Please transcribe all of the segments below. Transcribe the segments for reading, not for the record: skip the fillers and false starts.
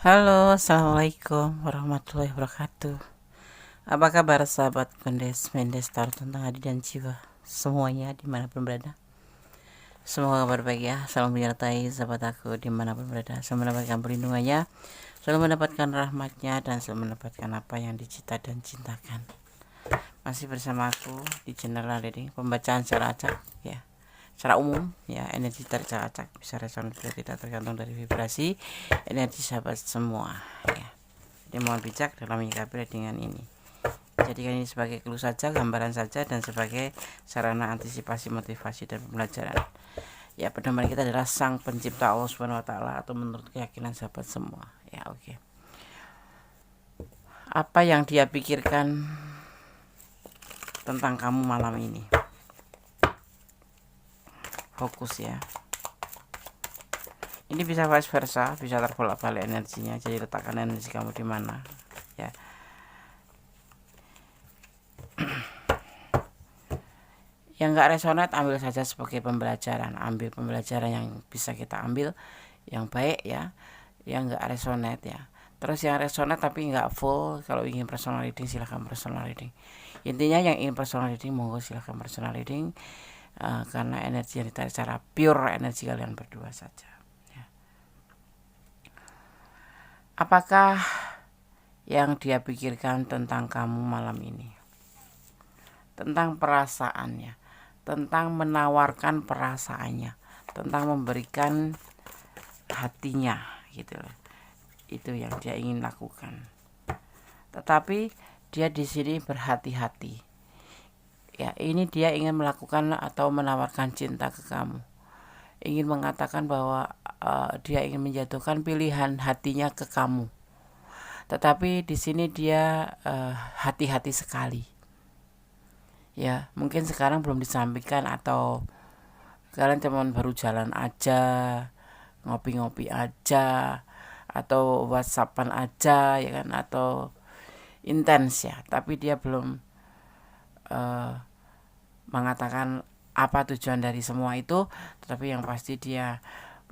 Halo, assalamualaikum warahmatullahi wabarakatuh. Apa kabar sahabat Mendes taruh tentang hati dan jiwa semuanya dimanapun berada. Semoga kabar baik ya, selalu menyertai sahabat aku dimanapun berada, selalu mendapatkan perlindungannya, selalu mendapatkan rahmatnya, dan selalu mendapatkan apa yang dicita dan cintakan. Masih bersama aku di channel reading pembacaan secara acak ya, secara umum ya, energi secara acak bisa reson bisa tidak, tergantung dari vibrasi energi sahabat semua ya. Jadi mohon bijak dalam menyikapi readingan ini. Jadikan ini sebagai clue saja, gambaran saja, dan sebagai sarana antisipasi, motivasi, dan pembelajaran. Ya, pedoman kita adalah Sang Pencipta Allah Subhanahu wa taala atau menurut keyakinan sahabat semua. Ya, oke. Apa yang dia pikirkan tentang kamu malam ini? Fokus ya. Ini bisa vice versa, bisa terbolak-balik energinya. Jadi letakkan energi kamu di mana, ya. Yang nggak resonate ambil saja sebagai pembelajaran, ambil pembelajaran yang bisa kita ambil yang baik ya. Yang nggak resonate ya, terus yang resonate tapi nggak full, kalau ingin personal reading silahkan personal reading. Intinya yang ingin personal reading monggo silahkan personal reading, karena energi yang ditarik secara pure energi kalian berdua saja ya. Apakah yang dia pikirkan tentang kamu malam ini? Tentang perasaannya, tentang menawarkan perasaannya, tentang memberikan hatinya gitu loh. Itu yang dia ingin lakukan. Tetapi dia di sini berhati-hati. Ya, ini dia ingin melakukan atau menawarkan cinta ke kamu. Ingin mengatakan bahwa dia ingin menjatuhkan pilihan hatinya ke kamu. Tetapi di sini dia hati-hati sekali. Ya, mungkin sekarang belum disampaikan atau kalian cuma baru jalan aja, ngopi-ngopi aja, atau whatsappan aja ya kan, atau intens ya, tapi dia belum mengatakan apa tujuan dari semua itu. Tetapi yang pasti dia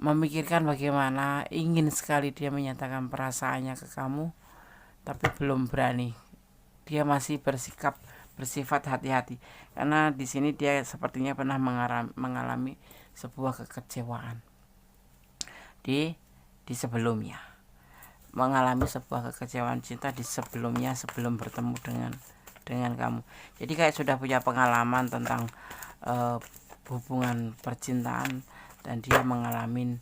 memikirkan bagaimana ingin sekali dia menyatakan perasaannya ke kamu, tapi belum berani. Dia masih bersifat hati-hati karena di sini dia sepertinya pernah mengalami sebuah kekecewaan di sebelumnya, mengalami sebuah kekecewaan cinta di sebelumnya sebelum bertemu dengan kamu. Jadi kayak sudah punya pengalaman tentang hubungan percintaan dan dia mengalami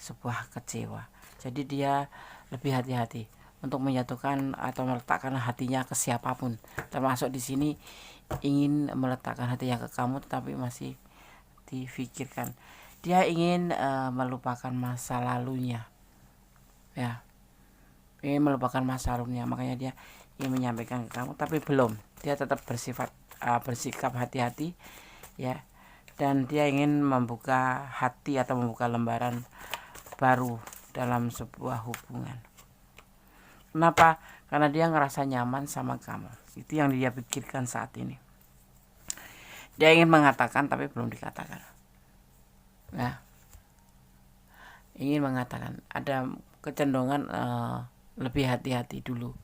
sebuah kecewa. Jadi dia lebih hati-hati untuk menyatukan atau meletakkan hatinya ke siapapun, termasuk di sini ingin meletakkan hatinya ke kamu, tetapi masih difikirkan. Dia ingin melupakan masa lalunya, ya, ingin melupakan masa lalunya, makanya dia ingin menyampaikan ke kamu, tapi belum. Dia tetap bersikap hati-hati, ya, dan dia ingin membuka hati atau membuka lembaran baru dalam sebuah hubungan. Kenapa? Karena dia ngerasa nyaman sama kamu. Itu yang dia pikirkan saat ini. Dia ingin mengatakan tapi belum dikatakan. Nah, ingin mengatakan, ada kecenderungan lebih hati-hati dulu.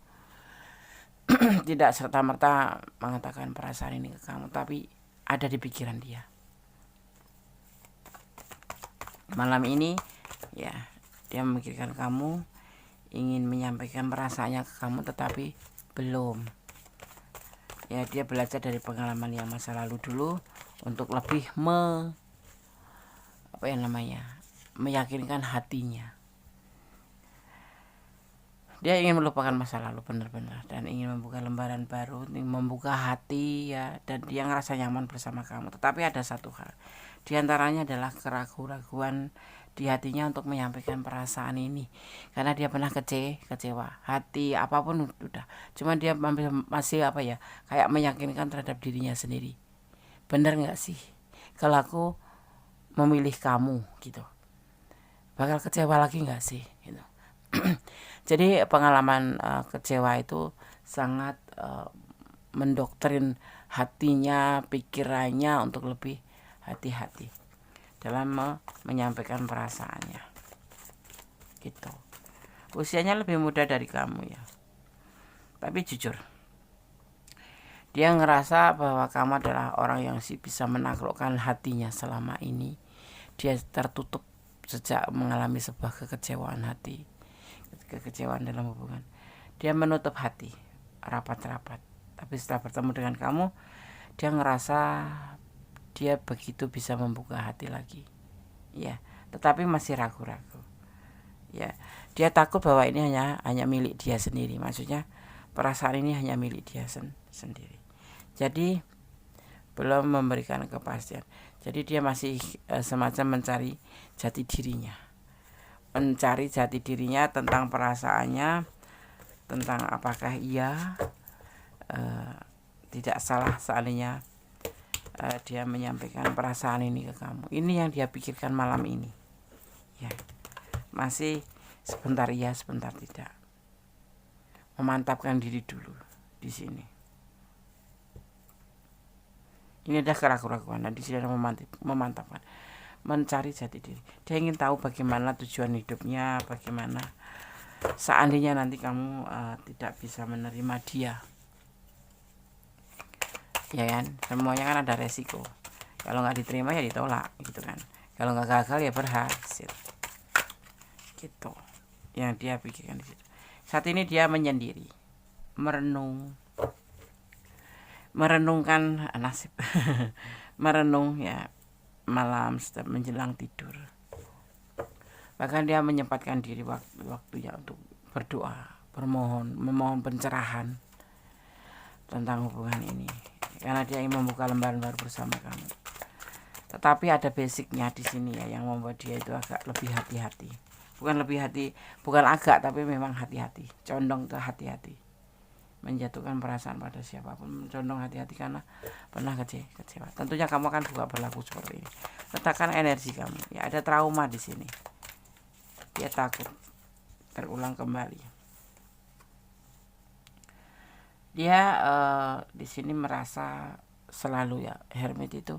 Tidak serta-merta mengatakan perasaan ini ke kamu, tapi ada di pikiran dia. Malam ini ya, dia memikirkan kamu, ingin menyampaikan perasaannya ke kamu, tetapi belum. Ya, dia belajar dari pengalaman yang masa lalu dulu untuk lebih meyakinkan hatinya. Dia ingin melupakan masa lalu benar-benar dan ingin membuka lembaran baru, ingin membuka hati ya, dan dia ngerasa nyaman bersama kamu. Tetapi ada satu hal, diantaranya adalah keraguan di hatinya untuk menyampaikan perasaan ini, karena dia pernah kecewa hati apapun udah, cuman dia masih kayak meyakinkan terhadap dirinya sendiri, bener nggak sih kalau aku memilih kamu gitu, bakal kecewa lagi nggak sih gitu. Jadi pengalaman kecewa itu sangat mendoktrin hatinya, pikirannya untuk lebih hati-hati dalam menyampaikan perasaannya gitu. usianya lebih muda dari kamu ya. Tapi jujur, dia ngerasa bahwa kamu adalah orang yang bisa menaklukkan hatinya selama ini. Dia tertutup sejak mengalami sebuah kekecewaan hati, kekecewaan dalam hubungan. Dia menutup hati rapat-rapat. Tapi setelah bertemu dengan kamu, dia ngerasa dia begitu bisa membuka hati lagi. Ya, tetapi masih ragu-ragu. Ya, dia takut bahwa ini hanya milik dia sendiri. Maksudnya perasaan ini hanya milik dia sendiri. Jadi belum memberikan kepastian. Jadi dia masih semacam mencari jati dirinya. Mencari jati dirinya tentang perasaannya, tentang apakah ia tidak salah seandainya dia menyampaikan perasaan ini ke kamu. Ini yang dia pikirkan malam ini. Ya. Masih sebentar iya, sebentar tidak. Memantapkan diri dulu di sini. Ini ada keraguan-keraguan. Nah, di sini ada memantapkan, mencari jati diri. Dia ingin tahu bagaimana tujuan hidupnya, bagaimana seandainya nanti kamu tidak bisa menerima dia. Ya kan, semuanya kan ada resiko. Kalau nggak diterima ya ditolak, gitu kan. Kalau nggak gagal ya berhasil. Gitu yang dia pikirkan di situ. Saat ini dia menyendiri, merenungkan nasib. Merenung ya malam setiap menjelang tidur. Bahkan dia menyempatkan diri waktunya untuk berdoa, memohon pencerahan tentang hubungan ini, karena dia ingin membuka lembaran baru bersama kamu. Tetapi ada basicnya di sini ya yang membuat dia itu agak lebih hati-hati. Bukan agak, tapi memang hati-hati, condong ke hati-hati, menjatuhkan perasaan pada siapapun, condong hati-hati karena pernah kecewa. Tentunya kamu akan juga berlaku seperti ini. Letakkan energi kamu. Ya, ada trauma di sini. Dia takut terulang kembali. Dia di sini merasa selalu ya, hermit itu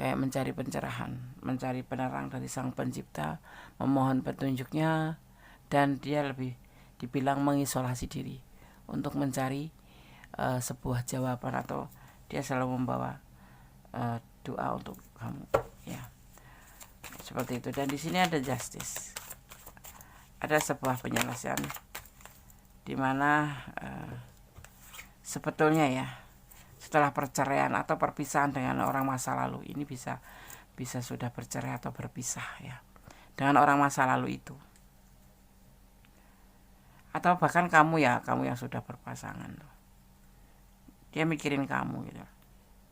kayak mencari pencerahan, mencari penerang dari Sang Pencipta, memohon petunjuknya, dan dia lebih dibilang mengisolasi diri untuk mencari sebuah jawaban, atau dia selalu membawa doa untuk kamu, ya seperti itu. Dan di sini ada justice, ada sebuah penyelesaian di mana sebetulnya ya, setelah perceraian atau perpisahan dengan orang masa lalu, ini bisa sudah bercerai atau berpisah ya dengan orang masa lalu itu, atau bahkan kamu yang sudah berpasangan tuh, dia mikirin kamu gitu,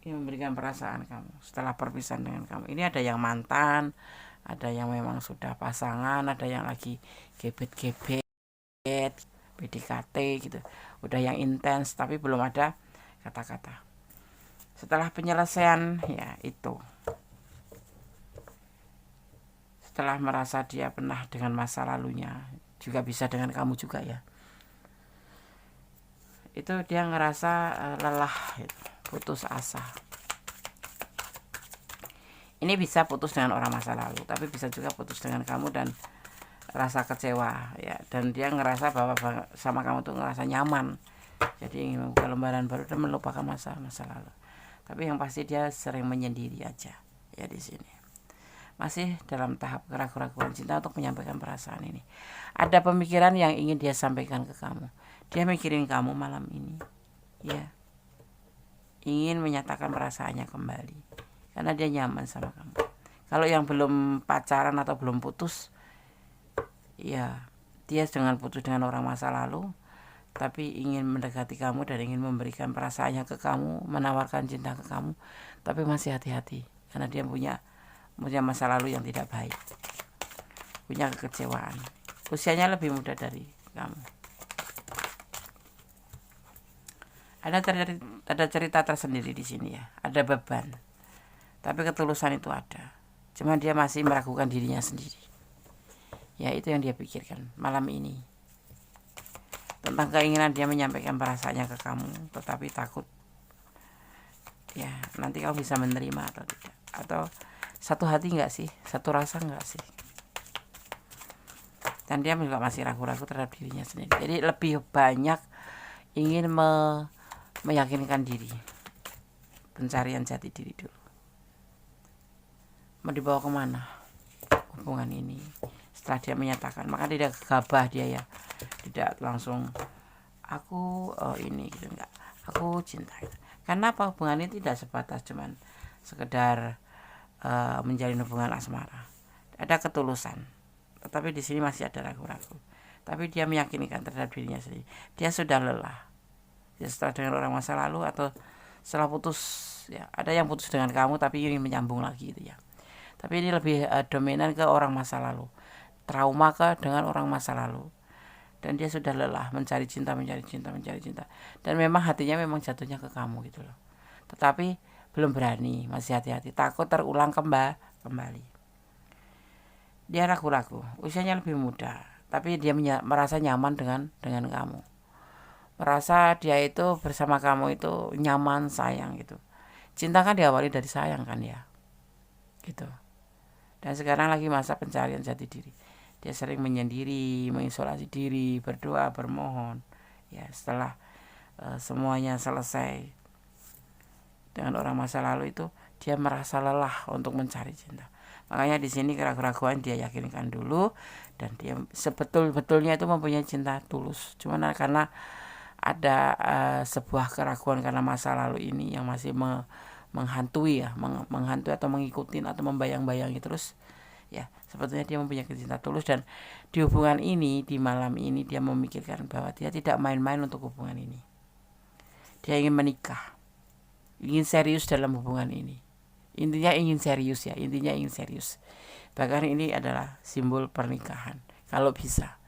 dia memberikan perasaan kamu setelah perpisahan dengan kamu. Ini ada yang mantan, ada yang memang sudah pasangan, ada yang lagi gebet-gebet, PDKT gitu, udah yang intens tapi belum ada kata-kata. Setelah penyelesaian ya itu, setelah merasa dia pernah dengan masa lalunya, juga bisa dengan kamu juga ya, itu dia ngerasa lelah gitu, putus asa. Ini bisa putus dengan orang masa lalu, tapi bisa juga putus dengan kamu dan rasa kecewa ya, dan dia ngerasa bahwa sama kamu tuh ngerasa nyaman, jadi ingin membuka lembaran baru dan melupakan masa lalu. Tapi yang pasti dia sering menyendiri aja ya di sini. Masih dalam tahap keraguan cinta untuk menyampaikan perasaan ini. Ada pemikiran yang ingin dia sampaikan ke kamu. Dia mikirin kamu malam ini. Ya. Ingin menyatakan perasaannya kembali. Karena dia nyaman sama kamu. Kalau yang belum pacaran atau belum putus, ya dia dengan putus dengan orang masa lalu, tapi ingin mendekati kamu dan ingin memberikan perasaannya ke kamu, menawarkan cinta ke kamu, tapi masih hati-hati karena dia punya masa lalu yang tidak baik, punya kekecewaan. Usianya lebih muda dari kamu. Ada cerita tersendiri di sini ya, ada beban, tapi ketulusan itu ada. Cuma dia masih meragukan dirinya sendiri. Ya itu yang dia pikirkan malam ini, tentang keinginan dia menyampaikan perasaannya ke kamu, tetapi takut ya nanti kamu bisa menerima atau tidak, atau satu hati nggak sih, satu rasa nggak sih. dan dia juga masih ragu-ragu terhadap dirinya sendiri. Jadi lebih banyak ingin meyakinkan diri, pencarian jati diri dulu. Mau dibawa kemana hubungan ini? Setelah dia menyatakan, maka tidak gegabah dia ya, tidak langsung aku ini gitu, enggak, aku cinta gitu. Karena apa, hubungan ini tidak sebatas cuman sekedar menjalin hubungan asmara, ada ketulusan. Tetapi di sini masih ada ragu-ragu. Tapi dia meyakinkan terhadap dirinya sendiri. Dia sudah lelah. Dia setelah dengan orang masa lalu atau setelah putus, ya ada yang putus dengan kamu tapi ingin menyambung lagi gitu ya. Tapi ini lebih dominan ke orang masa lalu. Trauma ke dengan orang masa lalu. Dan dia sudah lelah mencari cinta. Dan memang hatinya memang jatuhnya ke kamu gitu loh. Tetapi belum berani, masih hati-hati, takut terulang kembali. Dia ragu-ragu, usianya lebih muda, tapi dia merasa nyaman dengan kamu. Merasa dia itu bersama kamu itu nyaman, sayang gitu. Cinta kan diawali dari sayang kan ya. Gitu. Dan sekarang lagi masa pencarian jati diri. Dia sering menyendiri, mengisolasi diri, berdoa, bermohon. Ya, setelah semuanya selesai dengan orang masa lalu itu, dia merasa lelah untuk mencari cinta. Makanya di sini keraguan dia yakinkan dulu, dan dia sebetul-betulnya itu mempunyai cinta tulus. Cuman karena ada sebuah keraguan karena masa lalu ini yang masih menghantui ya, menghantui atau mengikutin atau membayang-bayangi terus. Ya, sebetulnya dia mempunyai cinta tulus, dan di hubungan ini, di malam ini dia memikirkan bahwa dia tidak main-main untuk hubungan ini. Dia ingin menikah, ingin serius dalam hubungan ini. Intinya ingin serius. Bahkan ini adalah simbol pernikahan kalau bisa.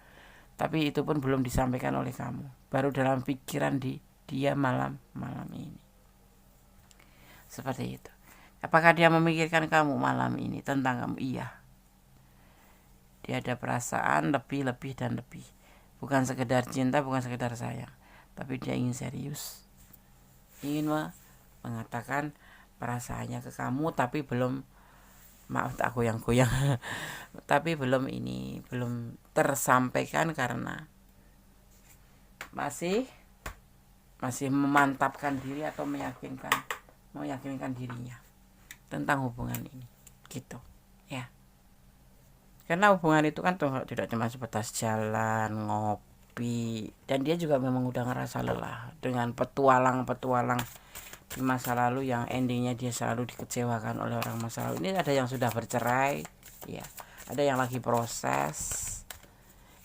Tapi itu pun belum disampaikan oleh kamu, baru dalam pikiran dia malam ini. Seperti itu. Apakah dia memikirkan kamu malam ini, tentang kamu? Iya. Dia ada perasaan lebih dan lebih. Bukan sekedar cinta, bukan sekedar sayang, tapi dia ingin serius. Ingin mengatakan perasaannya ke kamu, tapi belum, maaf tak goyang-goyang tapi belum tersampaikan karena masih memantapkan diri atau meyakinkan dirinya tentang hubungan ini gitu ya. Karena hubungan itu kan tidak cuma sebatas jalan ngopi, dan dia juga memang udah ngerasa lelah dengan petualang di masa lalu yang endingnya dia selalu dikecewakan oleh orang masa lalu. Ini ada yang sudah bercerai ya, ada yang lagi proses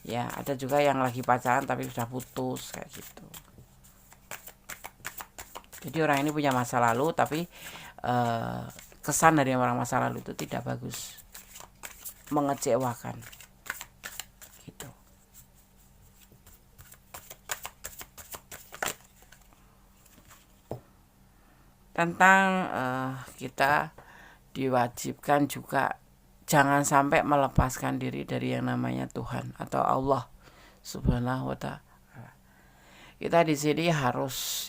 ya, ada juga yang lagi pacaran tapi sudah putus kayak gitu. Jadi orang ini punya masa lalu, tapi kesan dari orang masa lalu itu tidak bagus, mengecewakan gitu. Tentang kita diwajibkan juga jangan sampai melepaskan diri dari yang namanya Tuhan atau Allah Subhanahu wa Ta'ala. Kita di sini harus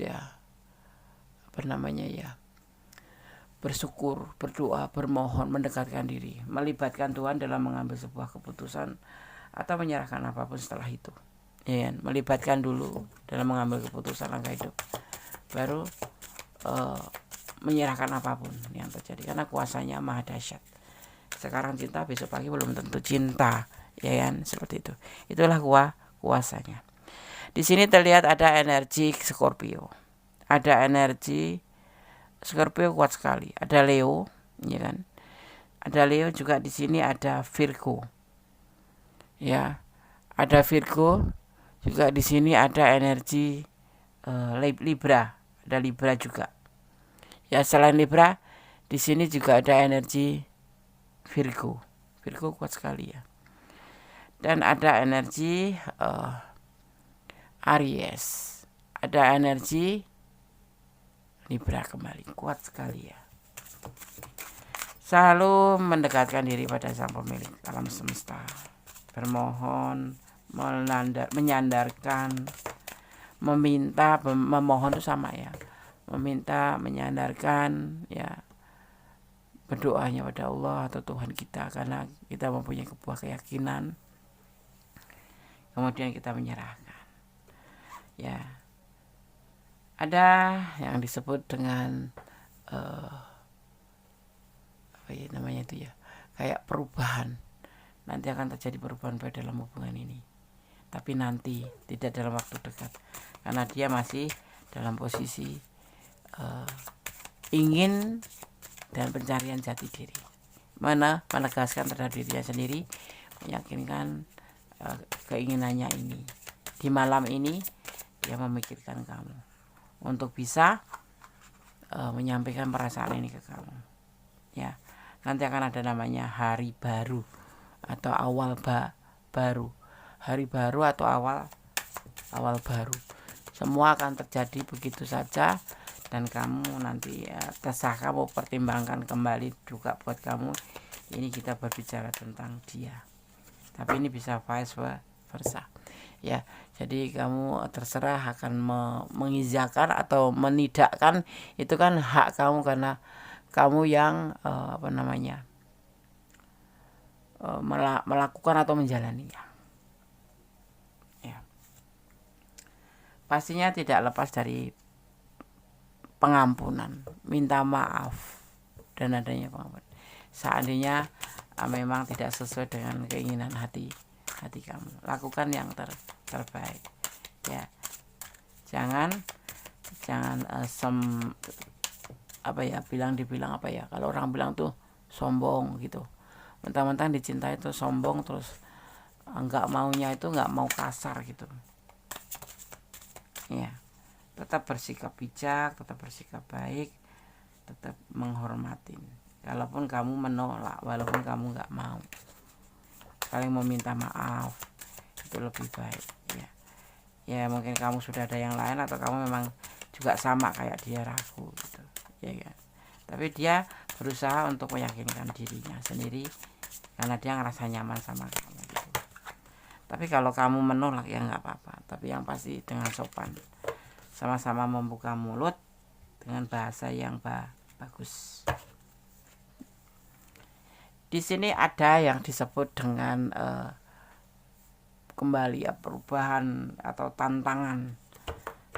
bersyukur, berdoa, bermohon, mendekatkan diri, melibatkan Tuhan dalam mengambil sebuah keputusan atau menyerahkan apapun setelah itu. Ya, melibatkan dulu dalam mengambil keputusan langkah hidup, baru menyerahkan apapun yang terjadi, karena kuasanya maha dahsyat. Sekarang cinta, besok pagi belum tentu cinta, ya kan, seperti itu. Itulah kuasanya. Di sini terlihat ada energi Scorpio, ada energi Scorpio kuat sekali. Ada Leo, ya kan, ada Leo juga di sini, ada Virgo, ya, ada Virgo juga di sini, ada energi Libra, ada Libra juga. Ya, selain Libra, di sini juga ada energi Virgo. Virgo kuat sekali ya. Dan ada energi Aries. Ada energi Libra kembali, kuat sekali ya. Selalu mendekatkan diri pada Sang Pemilik alam semesta. Bermohon, menyandarkan, meminta, memohon itu sama ya. Meminta, menyandarkan ya, berdoanya pada Allah atau Tuhan kita, karena kita mempunyai sebuah keyakinan kemudian kita menyerahkan. Ya, ada yang disebut dengan apa ya namanya itu ya, kayak perubahan. Nanti akan terjadi perubahan pada dalam hubungan ini, tapi nanti, tidak dalam waktu dekat, karena dia masih dalam posisi ingin dan pencarian jati diri, menegaskan terhadap dirinya sendiri, meyakinkan keinginannya ini. Di malam ini dia memikirkan kamu untuk bisa menyampaikan perasaan ini ke kamu. Ya, nanti akan ada namanya hari baru atau awal baru, hari baru atau awal baru. Semua akan terjadi begitu saja, dan kamu nanti terserah kamu pertimbangkan kembali juga buat kamu. Ini kita berbicara tentang dia, tapi ini bisa vice versa. Ya, jadi kamu terserah akan mengiyakan atau menidakkan, itu kan hak kamu, karena kamu yang melakukan atau menjalaninya. Ya, pastinya tidak lepas dari pengampunan, minta maaf, dan adanya pengampunan. Seandainya memang tidak sesuai dengan keinginan hati kamu, lakukan yang terbaik. Ya, jangan dibilang apa ya, kalau orang bilang tuh sombong gitu, mentang-mentang dicintai itu sombong, terus enggak maunya itu enggak mau kasar gitu. Ya, tetap bersikap bijak, tetap bersikap baik, tetap menghormatin. Walaupun kamu menolak, walaupun kamu enggak mau, saling meminta maaf itu lebih baik. Ya mungkin kamu sudah ada yang lain, atau kamu memang juga sama kayak dia, ragu gitu, ya kan. Tapi dia berusaha untuk meyakinkan dirinya sendiri, karena dia ngerasa nyaman sama kamu gitu. Tapi kalau kamu menolak ya nggak apa-apa, tapi yang pasti dengan sopan, sama-sama membuka mulut dengan bahasa yang bagus. Di sini ada yang disebut dengan kembali ya, perubahan atau tantangan.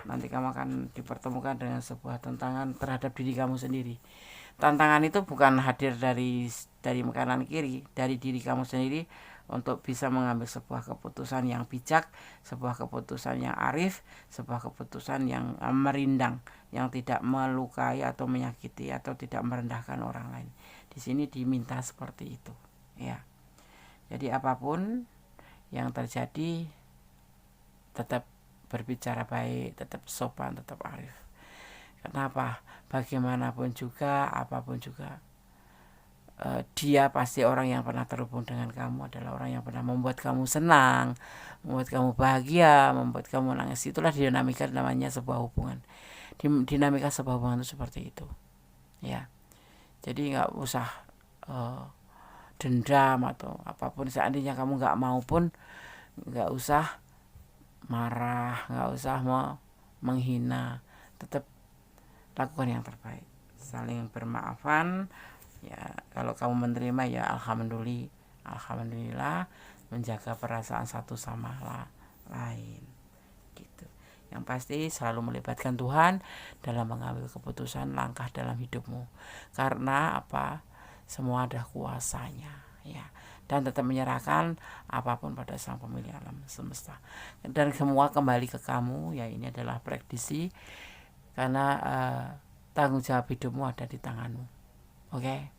Nanti kamu akan dipertemukan dengan sebuah tantangan terhadap diri kamu sendiri. Tantangan itu bukan hadir dari kanan kiri, dari diri kamu sendiri, untuk bisa mengambil sebuah keputusan yang bijak, sebuah keputusan yang arif, sebuah keputusan yang merindang, yang tidak melukai atau menyakiti atau tidak merendahkan orang lain. Di sini diminta seperti itu, ya. Jadi apapun yang terjadi, tetap berbicara baik, tetap sopan, tetap arif. Kenapa? Bagaimanapun juga, apapun juga, dia pasti orang yang pernah terhubung dengan kamu, adalah orang yang pernah membuat kamu senang, membuat kamu bahagia, membuat kamu nangis. Itulah dinamika namanya sebuah hubungan. Dinamika sebuah hubungan itu seperti itu, ya. Jadi nggak usah dendam atau apapun. Seandainya kamu nggak mau pun, nggak usah marah, nggak usah menghina, tetap lakukan yang terbaik, saling bermaafan. Ya, kalau kamu menerima ya alhamdulillah, menjaga perasaan satu sama lain gitu. Yang pasti selalu melibatkan Tuhan dalam mengambil keputusan langkah dalam hidupmu, karena apa? Semua ada kuasanya, ya. Dan tetap menyerahkan apapun pada Sang Pemilik alam semesta, dan semua kembali ke kamu. Ya, ini adalah prediksi, karena tanggung jawab hidupmu ada di tanganmu. Oke.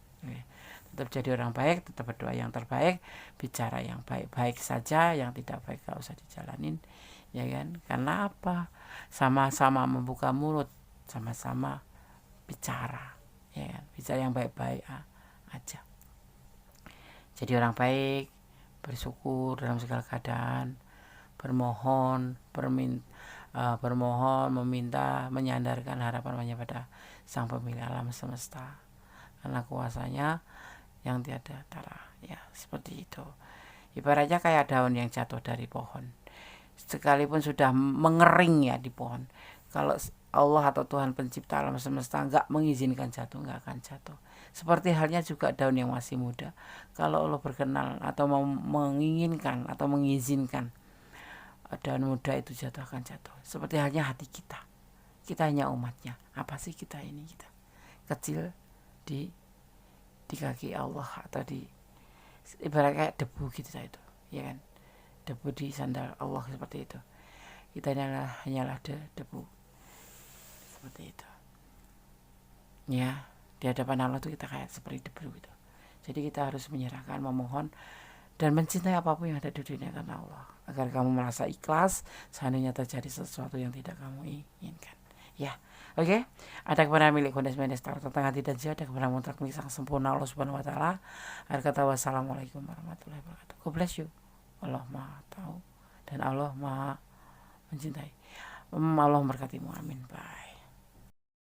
Tetap jadi orang baik, tetap berdoa yang terbaik, bicara yang baik-baik saja, yang tidak baik gak usah dijalanin, ya kan. Karena apa? Sama-sama membuka mulut, sama-sama bicara, ya kan? Bicara yang baik-baik aja. Jadi orang baik, bersyukur dalam segala keadaan, bermohon, meminta, menyandarkan harapan pada Sang Pemilik alam semesta, karena kuasanya yang tiada tara. Ya, seperti itu. Ibaratnya kayak daun yang jatuh dari pohon, sekalipun sudah mengering ya di pohon, kalau Allah atau Tuhan pencipta alam semesta nggak mengizinkan jatuh, nggak akan jatuh. Seperti halnya juga daun yang masih muda, kalau Allah berkenan atau menginginkan atau mengizinkan dan mudah itu jatuh akan jatuh. Seperti halnya hati kita. Kita hanya umatnya. Apa sih kita ini? Kita kecil di kaki Allah, atau di ibarat kayak debu gitu itu, ya kan? Debu di sandal Allah seperti itu. Kita hanyalah debu seperti itu. Ya, di hadapan Allah tuh kita kayak seperti debu gitu. Jadi kita harus menyerahkan, memohon, dan mencintai apapun yang ada di dunia karena Allah, agar kamu merasa ikhlas seandainya terjadi sesuatu yang tidak kamu inginkan. Ya, oke. Ada kebenaran milik Kondes Mendes tentang hati dan jiwa, ada kebenaran mutlak milik Sang Sempurna Allah Subhanahu Wa Taala. Akhir kata, wassalamualaikum warahmatullahi wabarakatuh. God bless you. Allah Maha Tahu dan Allah Maha Mencintai. Allah memberkatimu. Amin. Bye.